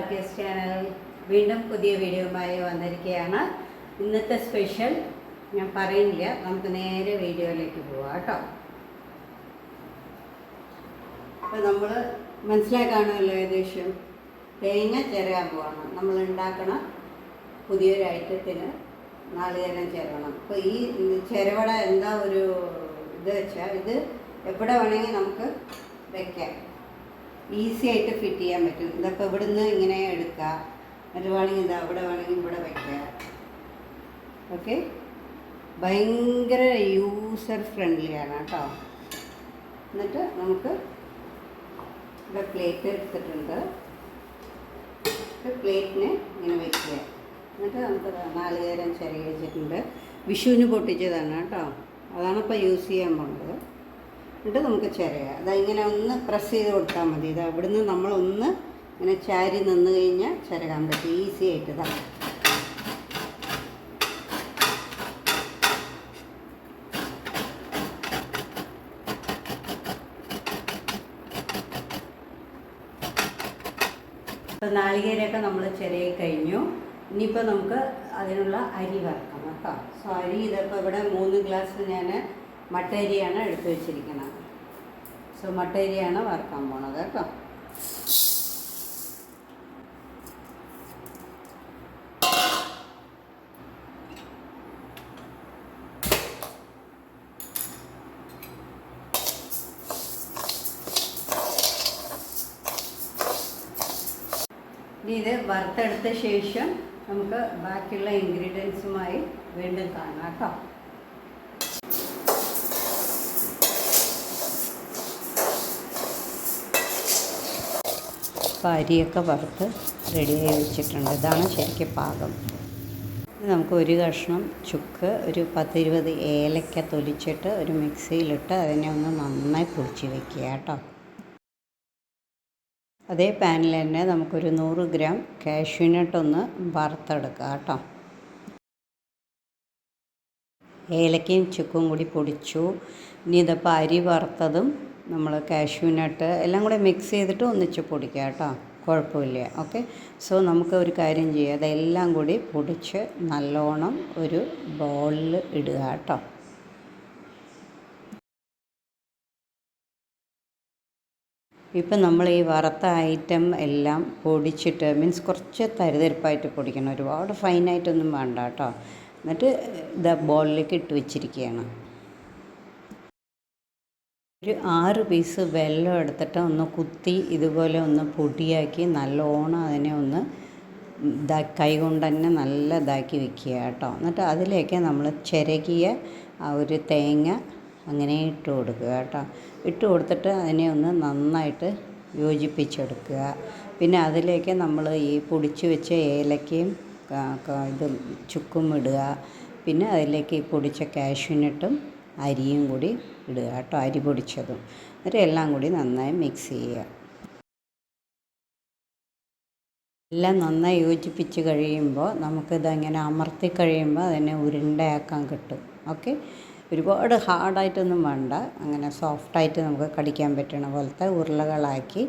ആർക്കേസ് channel വീണ്ടും പുതിയ വീഡിയോയുമായി വന്നിരിക്കുകയാണ്. ഇന്നത്തെ സ്പെഷ്യൽ ഞാൻ പറയുന്നില്ല, നമുക്ക് നേരെ വീഡിയോയിലേക്ക് പോവാം കേട്ടോ. അപ്പോൾ നമ്മൾ മനസ്സിലാക്കാണല്ലോ ഏകദേശം തേങ്ങ ചിരകാൻ പോവാണ്. നമ്മൾ ഉണ്ടാക്കണ പുതിയൊരു ഐറ്റത്തിന് നാളികേരം ചിരവണം. അപ്പോൾ ഈ ചിരവട എന്താ ഒരു ഇത് വെച്ചാൽ ഇത് എവിടെ വേണമെങ്കിൽ നമുക്ക് വെക്കാം, ഈസി ആയിട്ട് ഫിറ്റ് ചെയ്യാൻ പറ്റും. ഇതൊക്കെ ഇവിടുന്ന് ഇങ്ങനെ എടുക്കുക, എന്നിട്ട് വേണമെങ്കിൽ ഇതാ ഇവിടെ വേണമെങ്കിൽ ഇവിടെ വയ്ക്കുക. ഓക്കെ, ഭയങ്കര യൂസർ ഫ്രണ്ട്ലിയാണ് കേട്ടോ. എന്നിട്ട് നമുക്ക് ഇവിടെ പ്ലേറ്റ് എടുത്തിട്ടുണ്ട്, പ്ലേറ്റിന് ഇങ്ങനെ വയ്ക്കുക. എന്നിട്ട് നമുക്ക് നാളികേരം ചിരകി വെച്ചിട്ടുണ്ട്, വിഷുവിന് പൊട്ടിച്ചതാണ് കേട്ടോ. അതാണിപ്പോൾ യൂസ് ചെയ്യാൻ പോകുന്നത്. എന്നിട്ട് നമുക്ക് ചിരകാം. അതിങ്ങനെ ഒന്ന് പ്രസ് ചെയ്ത് കൊടുത്താൽ മതി. ഇത് അവിടുന്ന് നമ്മളൊന്ന് ഇങ്ങനെ ചാരി നിന്ന് കഴിഞ്ഞാൽ ചിരകാൻ പറ്റും ഈസി ആയിട്ട്. ഇതാണ് ഇപ്പോൾ നാളികേരമൊക്കെ നമ്മൾ ചിരകി കഴിഞ്ഞു. ഇനിയിപ്പോൾ നമുക്ക് അതിനുള്ള അരി വറക്കണം കേട്ടോ. സോ അരി ഇതിപ്പോൾ ഇവിടെ 3 ഗ്ലാസ് ഞാൻ മട്ട അരിയാണ് എടുത്ത് വെച്ചിരിക്കുന്നത്. സോ മട്ട അരിയാണ് വറുക്കാൻ പോണത് കേട്ടോ. ഇനി ഇത് വറുത്തെടുത്ത ശേഷം നമുക്ക് ബാക്കിയുള്ള ഇൻഗ്രീഡിയൻസുമായി വീണ്ടും കാണാം കേട്ടോ. അപ്പോൾ അരിയൊക്കെ വറുത്ത് റെഡിയായി വെച്ചിട്ടുണ്ട്. ഇതാണ് ശരിക്കും പാകം. നമുക്ക് ഒരു കഷ്ണം ചുക്ക്, ഒരു 10-20 ഏലക്ക തൊലിച്ചിട്ട് ഒരു മിക്സിയിലിട്ട് അതിനെ ഒന്ന് നന്നായി പൊടിച്ച് വെക്കുക കേട്ടോ. അതേ പാനിൽ തന്നെ നമുക്കൊരു 100 ഗ്രാം കാഷ്യൂനട്ട് ഒന്ന് വറുത്തെടുക്കുക കേട്ടോ. ഏലക്കയും ചുക്കും കൂടി പൊടിച്ചു. ഇനി ഇതിപ്പോൾ അരി വറുത്തതും നമ്മൾ കാഷ്യൂനട്ട് എല്ലാം കൂടെ മിക്സ് ചെയ്തിട്ട് ഒന്നിച്ച് പൊടിക്കുക കേട്ടോ, കുഴപ്പമില്ല. ഓക്കെ, സോ നമുക്ക് ഒരു കാര്യം ചെയ്യാം, അതെല്ലാം കൂടി പൊടിച്ച് നല്ലോണം ഒരു ബൗളിൽ ഇടുക കേട്ടോ. ഇപ്പം നമ്മൾ ഈ വറുത്ത ഐറ്റം എല്ലാം പൊടിച്ചിട്ട്, മീൻസ് കുറച്ച് തരിതരിപ്പായിട്ട് പൊടിക്കണം, ഒരുപാട് ഫൈനായിട്ടൊന്നും വേണ്ട കേട്ടോ. എന്നിട്ട് ഇത് ബൗളിലേക്ക് ഇട്ട് വെച്ചിരിക്കുകയാണ്. ഒരു 6 പീസ് വെല്ലം എടുത്തിട്ട് ഒന്ന് കുത്തി ഇതുപോലെ ഒന്ന് പൊടിയാക്കി നല്ലോണം അതിനെ ഒന്ന് കൈ കൊണ്ട് തന്നെ നല്ല ഇതാക്കി വെക്കുക കേട്ടോ. എന്നിട്ട് അതിലേക്ക് നമ്മൾ ചിരകിയ ആ ഒരു തേങ്ങ അങ്ങനെ ഇട്ട് കൊടുക്കുക കേട്ടോ. ഇട്ട് കൊടുത്തിട്ട് അതിനെ ഒന്ന് നന്നായിട്ട് യോജിപ്പിച്ചെടുക്കുക. പിന്നെ അതിലേക്ക് നമ്മൾ ഈ പൊടിച്ച് വെച്ച ഏലക്കയും ഇതും ചുക്കും ഇടുക. പിന്നെ അതിലേക്ക് ഈ പൊടിച്ച കാഷ്യൂനട്ടും അരിയും കൂടി ഇടുക കേട്ടോ, അരി പൊടിച്ചതും. എന്നിട്ട് എല്ലാം കൂടി നന്നായി മിക്സ് ചെയ്യുക. എല്ലാം നന്നായി യോജിപ്പിച്ച് കഴിയുമ്പോൾ നമുക്കിതങ്ങനെ അമർത്തി കഴിയുമ്പോൾ അതിനെ ഉരുണ്ടയാക്കാൻ കിട്ടും. ഓക്കെ, ഒരുപാട് ഹാർഡായിട്ടൊന്നും വേണ്ട, അങ്ങനെ സോഫ്റ്റായിട്ട് നമുക്ക് കടിക്കാൻ പറ്റണ പോലത്തെ ഉരുളകളാക്കി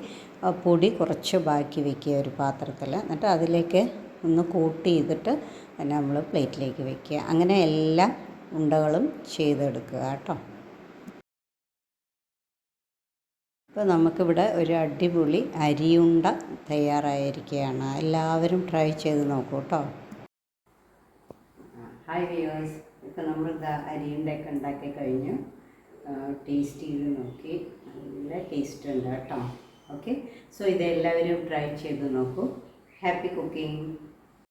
പൊടി കുറച്ച് ബാക്കി വയ്ക്കുക ഒരു പാത്രത്തിൽ. എന്നിട്ട് അതിലേക്ക് ഒന്ന് കൂട്ടി ചെയ്തിട്ട് തന്നെ നമ്മൾ പ്ലേറ്റിലേക്ക് വയ്ക്കുക. അങ്ങനെ എല്ലാ ഉണ്ടകളും ചെയ്തെടുക്കുക കേട്ടോ. ഇപ്പോൾ നമുക്കിവിടെ ഒരു അടിപൊളി അരിയുണ്ട തയ്യാറായിരിക്കുകയാണ്. എല്ലാവരും ട്രൈ ചെയ്ത് നോക്കൂ കേട്ടോ. ഹായ് വ്യൂവേഴ്സ്, ഇപ്പോൾ നമ്മൾ അരിയുണ്ടയൊക്കെ ഉണ്ടാക്കി കഴിഞ്ഞു. ടേസ്റ്റ് ചെയ്ത് നോക്കി, നല്ല ടേസ്റ്റ് ഉണ്ട് കേട്ടോ. ഓക്കെ, സോ ഇതെല്ലാവരും ട്രൈ ചെയ്ത് നോക്കൂ. Happy cooking.